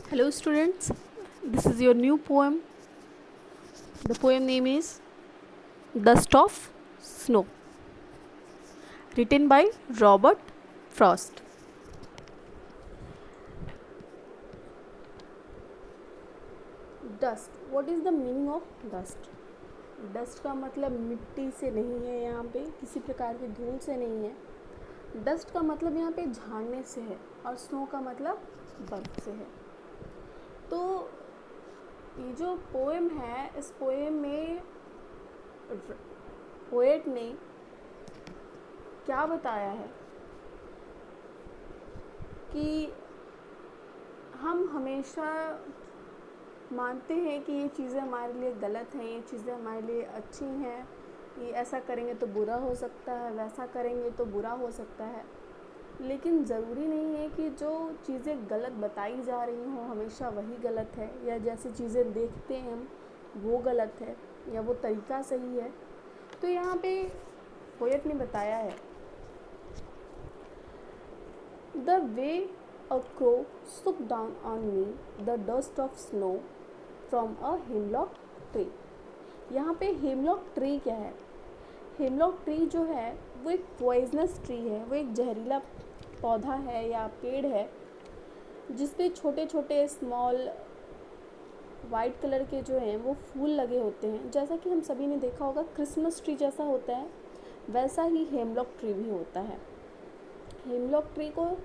Hello, students. This is your new poem. The poem name is Dust of Snow, written by Robert Frost. Dust. What is the meaning of dust? Dust का मतलब मिट्टी से नहीं है, यहाँ पे किसी प्रकार की धूल से नहीं है। डस्ट का मतलब यहाँ पे झाड़ने से है और स्नो का मतलब बर्फ से है। तो ये जो पोएम है, इस पोएम में पोएट ने क्या बताया है कि हम हमेशा मानते हैं कि ये चीज़ें हमारे लिए गलत हैं, ये चीज़ें हमारे लिए अच्छी हैं, ये ऐसा करेंगे तो बुरा हो सकता है, वैसा करेंगे तो बुरा हो सकता है। लेकिन ज़रूरी नहीं है कि जो चीज़ें गलत बताई जा रही हों हमेशा वही गलत है, या जैसी चीज़ें देखते हैं हम वो गलत है, या वो तरीका सही है। तो यहाँ पे पोएट ने बताया है, the way a crow shook down on me the dust of snow from a hemlock tree। यहाँ पे हेमलॉक ट्री क्या है? हेमलॉक ट्री जो है वो एक पॉइजनस ट्री है, वो एक जहरीला पौधा है या पेड़ है जिसपे छोटे छोटे स्मॉल वाइट कलर के जो हैं वो फूल लगे होते हैं। जैसा कि हम सभी ने देखा होगा क्रिसमस ट्री जैसा होता है, वैसा ही हेमलॉक ट्री भी होता है। हेमलॉक ट्री को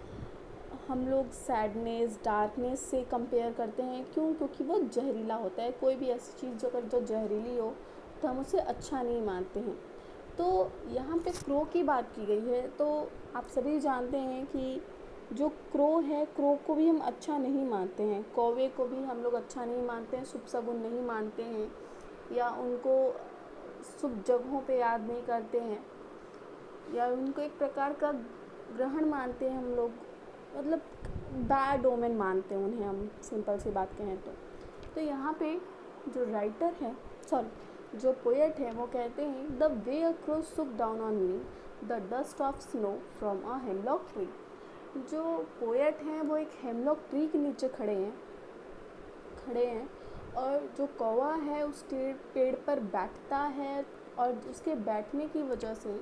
हम लोग सैडनेस, डार्कनेस से कंपेयर करते हैं। क्यों? क्योंकि वो जहरीला होता है। कोई भी ऐसी चीज़ अगर जो जहरीली हो तो हम उसे अच्छा नहीं मानते हैं। तो यहाँ पे क्रो की बात की गई है, तो आप सभी जानते हैं कि जो क्रो है, क्रो को भी हम अच्छा नहीं मानते हैं, कौवे को भी हम लोग अच्छा नहीं मानते हैं, शुभ शगुन नहीं मानते हैं, या उनको शुभ जगहों पे याद नहीं करते हैं, या उनको एक प्रकार का ग्रहण मानते हैं हम लोग, मतलब बैड ओमेन मानते हैं उन्हें, हम सिंपल सी बात कहें तो यहाँ पे जो राइटर है, सॉरी जो पोएट है, वो कहते हैं the way a crow Shuk down on me the dust of snow from a hemlock tree. जो पोएट हैं वो एक हेमलॉक ट्री के नीचे खड़े हैं और जो कौवा है उसके पेड़ पर बैठता है, और उसके बैठने की वजह से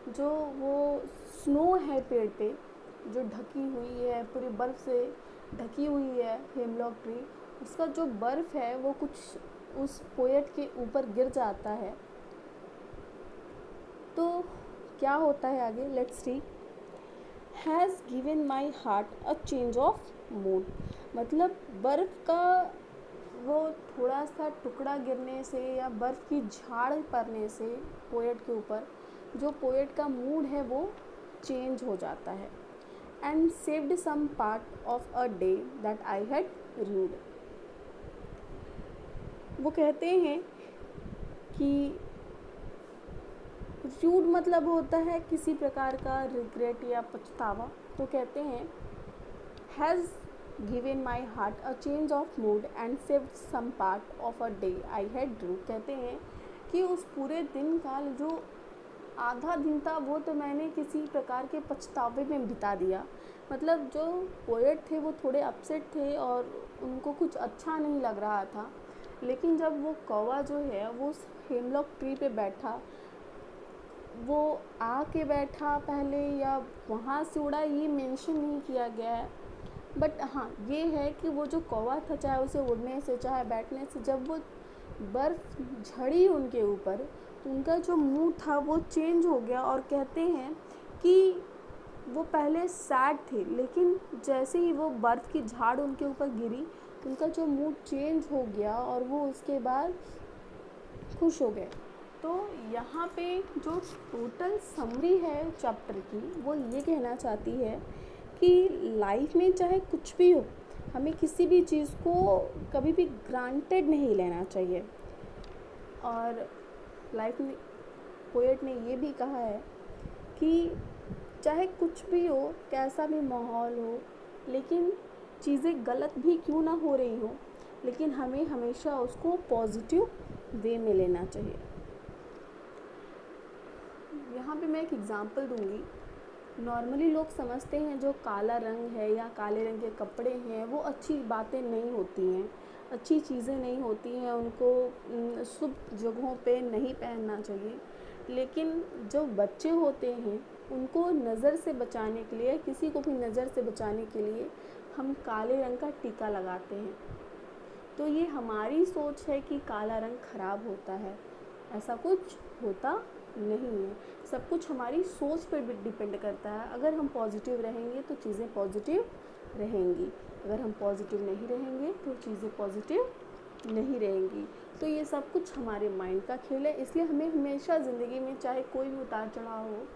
जो वो स्नो है पेड़ पे जो ढकी हुई है, पूरी बर्फ़ से ढकी हुई है हेमलॉक ट्री, उसका जो बर्फ़ है वो कुछ उस पोएट के ऊपर गिर जाता है। तो क्या होता है आगे, let's see. Has given my heart a change of mood. मतलब बर्फ़ का वो थोड़ा सा टुकड़ा गिरने से या बर्फ़ की झाड़ पड़ने से पोएट के ऊपर जो पोएट का मूड है वो चेंज हो जाता है। And saved some part of a day that I had rued। वो कहते हैं कि रूड मतलब होता है किसी प्रकार का रिग्रेट या पछतावा। तो कहते हैं has given my heart a change of mood and saved some part of a day I had drew. कहते हैं कि उस पूरे दिन का जो आधा दिन था वो तो मैंने किसी प्रकार के पछतावे में बिता दिया। मतलब जो पोएट थे वो थोड़े अपसेट थे और उनको कुछ अच्छा नहीं लग रहा था, लेकिन जब वो कौवा जो है वो हेमलॉक ट्री पे बैठा, वो आके बैठा पहले या वहाँ से उड़ा ये मेंशन नहीं किया गया है, बट हाँ ये है कि वो जो कौवा था चाहे उसे उड़ने से चाहे बैठने से, जब वो बर्फ़ झड़ी उनके ऊपर तो उनका जो मूड था वो चेंज हो गया। और कहते हैं कि वो पहले सैड थे, लेकिन जैसे ही वो बर्फ़ की झाड़ उनके ऊपर गिरी उनका जो मूड चेंज हो गया और वो उसके बाद खुश हो गए। तो यहाँ पे जो टोटल समरी है चैप्टर की वो ये कहना चाहती है कि लाइफ में चाहे कुछ भी हो, हमें किसी भी चीज़ को कभी भी ग्रांटेड नहीं लेना चाहिए। और लाइफ में पोएट ने ये भी कहा है कि चाहे कुछ भी हो, कैसा भी माहौल हो, लेकिन चीज़ें गलत भी क्यों ना हो रही हो, लेकिन हमें हमेशा उसको पॉजिटिव वे में लेना चाहिए। यहाँ पे मैं एक एग्ज़ाम्पल दूँगी नॉर्मली लोग समझते हैं जो काला रंग है या काले रंग के कपड़े हैं वो अच्छी बातें नहीं होती हैं, अच्छी चीज़ें नहीं होती हैं, उनको शुभ जगहों पे नहीं पहनना चाहिए। लेकिन जो बच्चे होते हैं उनको नज़र से बचाने के लिए, किसी को भी नज़र से बचाने के लिए हम काले रंग का टीका लगाते हैं। तो ये हमारी सोच है कि काला रंग खराब होता है, ऐसा कुछ होता नहीं है। सब कुछ हमारी सोच पर भी डिपेंड करता है। अगर हम पॉजिटिव रहेंगे तो चीज़ें पॉजिटिव रहेंगी, अगर हम पॉजिटिव नहीं रहेंगे तो चीज़ें पॉजिटिव नहीं रहेंगी। तो ये सब कुछ हमारे माइंड का खेल है। इसलिए हमें हमेशा ज़िंदगी में चाहे कोई भी उतार चढ़ाव हो,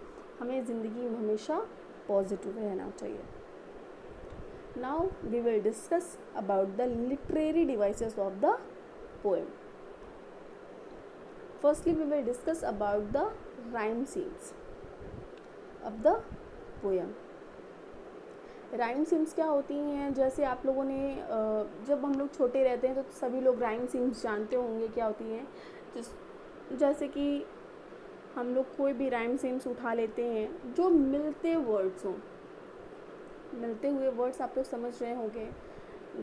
हमें ज़िंदगी में हमेशा पॉजिटिव रहना चाहिए। Now we will discuss about the literary devices of the poem. Firstly, we will discuss about the rhyme schemes of the poem. Rhyme seems क्या होती हैं? जैसे आप लोगों ने जब हम लोग छोटे रहते हैं तो सभी लोग राइम सीम्स जानते होंगे क्या होती हैं। जैसे कि हम लोग कोई भी राइम सीम्स उठा लेते हैं जो मिलते वर्ड्स हों, मिलते हुए वर्ड्स आप लोग समझ रहे होंगे,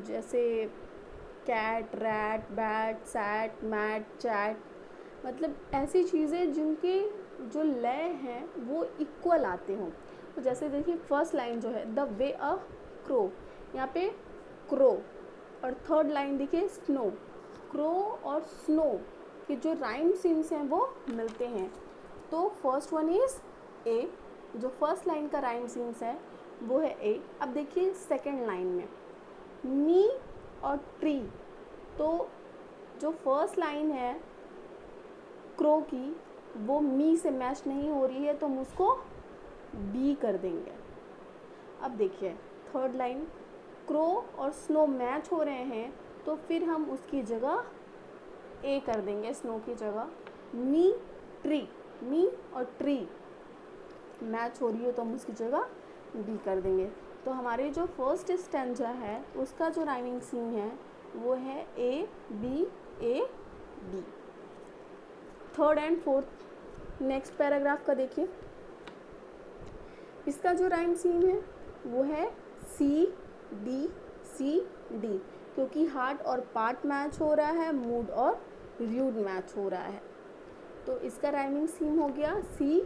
जैसे cat, rat, bat, sat, mat, chat, मतलब ऐसी चीज़ें जिनके जो लय हैं वो इक्वल आते हों। तो जैसे देखिए फर्स्ट लाइन जो है द वे अ क्रो, यहाँ पे क्रो, और थर्ड लाइन देखिए स्नो। क्रो और स्नो के जो राइम सीम्स हैं वो मिलते हैं। तो फर्स्ट वन इज़ ए, जो फर्स्ट लाइन का राइम सीम्स है वो है ए। अब देखिए सेकेंड लाइन में मी और ट्री, तो जो फर्स्ट लाइन है क्रो की वो मी से मैच नहीं हो रही है तो हम उसको बी कर देंगे। अब देखिए थर्ड लाइन क्रो और स्नो मैच हो रहे हैं तो फिर हम उसकी जगह ए कर देंगे, स्नो की जगह मी ट्री, मी और ट्री मैच हो रही है तो हम उसकी जगह बी कर देंगे। तो हमारे जो फर्स्ट स्टैंजा है उसका जो राइमिंग सीम है वो है A B B. Third and fourth next paragraph का देखिए, इसका जो राइम सीम है वो है सी डी, क्योंकि हार्ट और पार्ट मैच हो रहा है, मूड और र्यूड मैच हो रहा है, तो इसका राइमिंग सीम हो गया C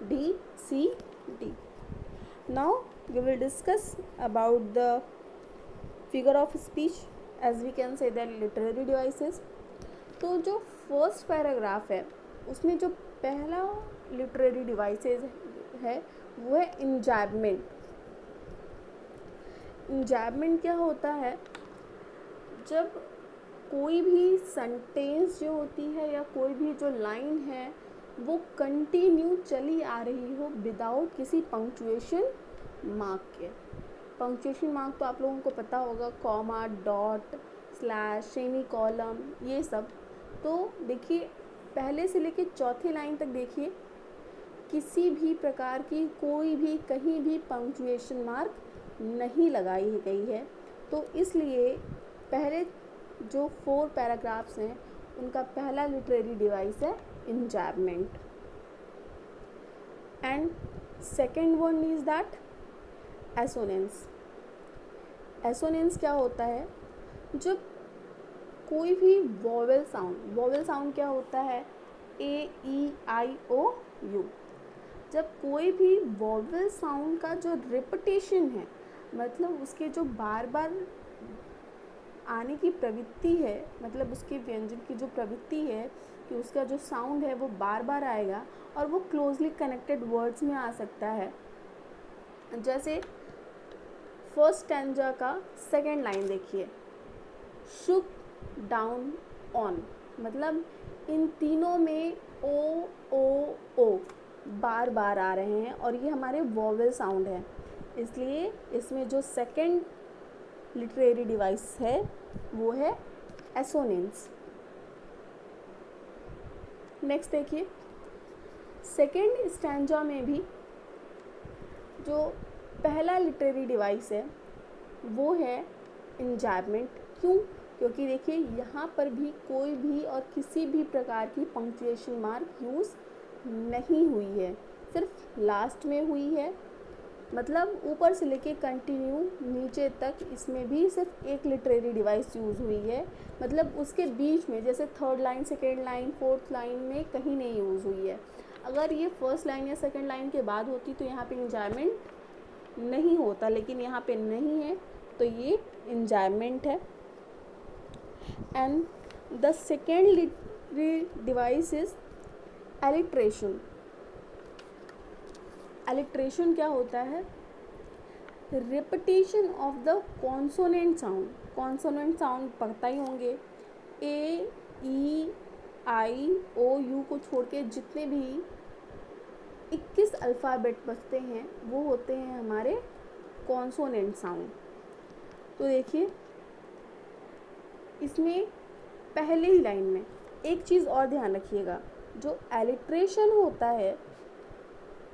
D. Now we will discuss about the figure of speech, as we can say that literary devices. तो जो फर्स्ट पैराग्राफ है उसमें जो पहला लिटरेरी डिवाइसेस है वो है इंजैबमेंट। इंजैबमेंट क्या होता है? जब कोई भी सेंटेंस जो होती है या कोई भी जो लाइन है वो कंटिन्यू चली आ रही हो विदाउट किसी पंक्चुएशन मार्क के। पंक्चुएशन मार्क तो आप लोगों को पता होगा, comma, dot, slash, semi column, ये सब। तो देखिए पहले से लेके चौथी लाइन तक देखिए किसी भी प्रकार की कोई भी कहीं भी पंक्चुएशन मार्क नहीं लगाई गई है। तो इसलिए पहले जो 4 पैराग्राफ्स हैं उनका पहला लिटरेरी डिवाइस है enjambment. And second one is that assonance. Assonance क्या होता है? जब कोई भी वोवेल साउंड क्या होता है? ए ई आई ओ यू। जब कोई भी वोवेल साउंड का जो रिपीटेशन है, मतलब उसके जो बार बार आने की प्रवृत्ति है, मतलब उसके व्यंजन की जो प्रवृत्ति है कि उसका जो साउंड है वो बार बार आएगा और वो क्लोजली कनेक्टेड वर्ड्स में आ सकता है। जैसे फर्स्ट स्टैंजा का सेकेंड लाइन देखिए, शुक डाउन ऑन, मतलब इन तीनों में ओ बार बार आ रहे हैं और ये हमारे वोवेल साउंड है, इसलिए इसमें जो सेकेंड लिटरेरी डिवाइस है वो है एसोनेंस। नेक्स्ट देखिए सेकेंड स्टैंजा में भी जो पहला लिटरेरी डिवाइस है वो है इंजैबमेंट। क्यों? क्योंकि देखिए यहाँ पर भी कोई भी और किसी भी प्रकार की पंक्चुएशन मार्क यूज़ नहीं हुई है, सिर्फ लास्ट में हुई है मतलब ऊपर से लेके कंटिन्यू नीचे तक इसमें भी सिर्फ एक लिटरेरी डिवाइस यूज़ हुई है, मतलब उसके बीच में जैसे third line, second line, fourth line में कहीं नहीं यूज़ हुई है। अगर ये फर्स्ट लाइन या सेकेंड लाइन के बाद होती तो यहाँ पे एंजॉयमेंट नहीं होता, लेकिन यहाँ पे नहीं है तो ये एंजॉयमेंट है। And the second literary device is alliteration. Alliteration क्या होता है? Repetition of the consonant sound. Consonant sound पढ़ता ही होंगे, ए, ई, आई, ओ, यू को छोड़ के जितने भी 21 अल्फ़ाबेट बचते हैं वो होते हैं हमारे कॉन्सोनेंट साउंड। तो देखिए इसमें पहले ही लाइन में एक चीज़ और ध्यान रखिएगा, जो एलिट्रेशन होता है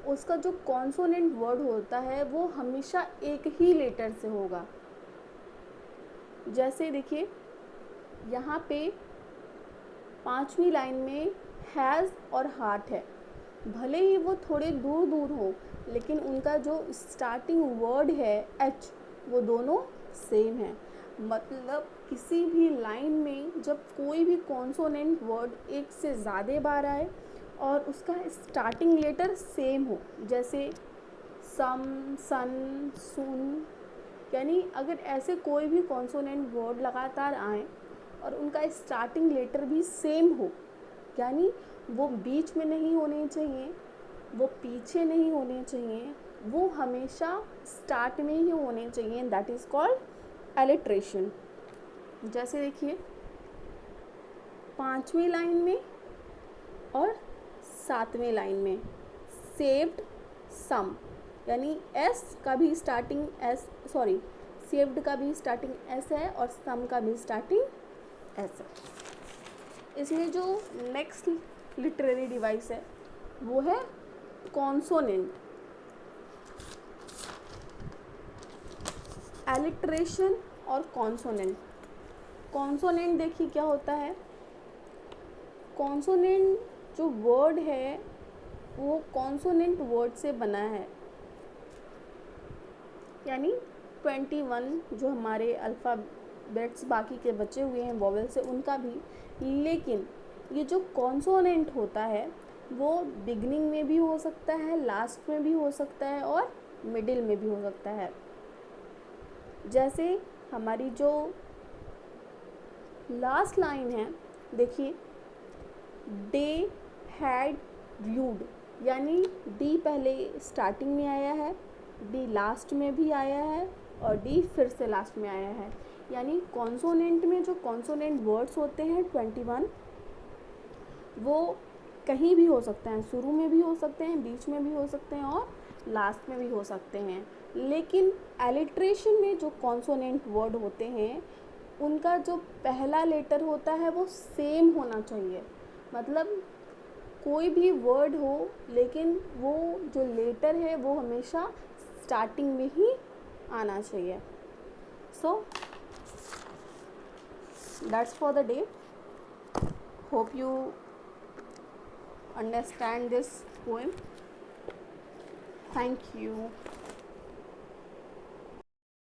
उसका जो कॉन्सोनेंट वर्ड होता है वो हमेशा एक ही लेटर से होगा। जैसे देखिए यहाँ पे 5वीं लाइन में हैज़ और हार्ट है, भले ही वो थोड़े दूर दूर हो लेकिन उनका जो स्टार्टिंग वर्ड है एच, वो दोनों सेम है। मतलब किसी भी लाइन में जब कोई भी कॉन्सोनेंट वर्ड एक से ज़्यादा बार आए और उसका स्टार्टिंग लेटर सेम हो, जैसे सम, सन, सुन, यानी अगर ऐसे कोई भी कॉन्सोनेंट वर्ड लगातार आए और उनका स्टार्टिंग लेटर भी सेम हो, यानी वो बीच में नहीं होने चाहिए, वो पीछे नहीं होने चाहिए, वो हमेशा स्टार्ट में ही होने चाहिए, दैट इज़ कॉल्ड एलिट्रेशन। जैसे देखिए 5वीं लाइन में और 7वीं लाइन में सेव्ड सम, यानी एस का भी स्टार्टिंग एस, सॉरी सेव्ड का भी स्टार्टिंग एस है और सम का भी स्टार्टिंग एस है। इसमें जो नेक्स्ट लिटरेरी डिवाइस है वो है कॉन्सोनेंट। एलिट्रेशन और कॉन्सोनेंट। कॉन्सोनेंट देखिए क्या होता है, कॉन्सोनेंट जो वर्ड है वो कॉन्सोनेंट वर्ड से बना है, यानी 21 जो हमारे अल्फ़ाबेट्स बाकी के बचे हुए हैं वॉवेल से उनका भी, लेकिन ये जो कॉन्सोनेंट होता है वो बिगनिंग में भी हो सकता है, लास्ट में भी हो सकता है और मिडिल में भी हो सकता है। जैसे हमारी जो लास्ट लाइन है देखिए, दे हैड व्यूड, यानी डी पहले स्टार्टिंग में आया है, डी लास्ट में भी आया है और डी फिर से लास्ट में आया है। यानी कॉन्सोनेंट में जो कॉन्सोनेंट वर्ड्स होते हैं 21, वो कहीं भी हो सकते हैं, शुरू में भी हो सकते हैं, बीच में भी हो सकते हैं और लास्ट में भी हो सकते हैं। लेकिन एलिट्रेशन में जो कॉन्सोनेंट वर्ड होते हैं उनका जो पहला लेटर होता है वो सेम होना चाहिए, मतलब कोई भी वर्ड हो लेकिन वो जो लेटर है वो हमेशा स्टार्टिंग में ही आना चाहिए। So that's for the day. Hope you understand this poem. Thank you.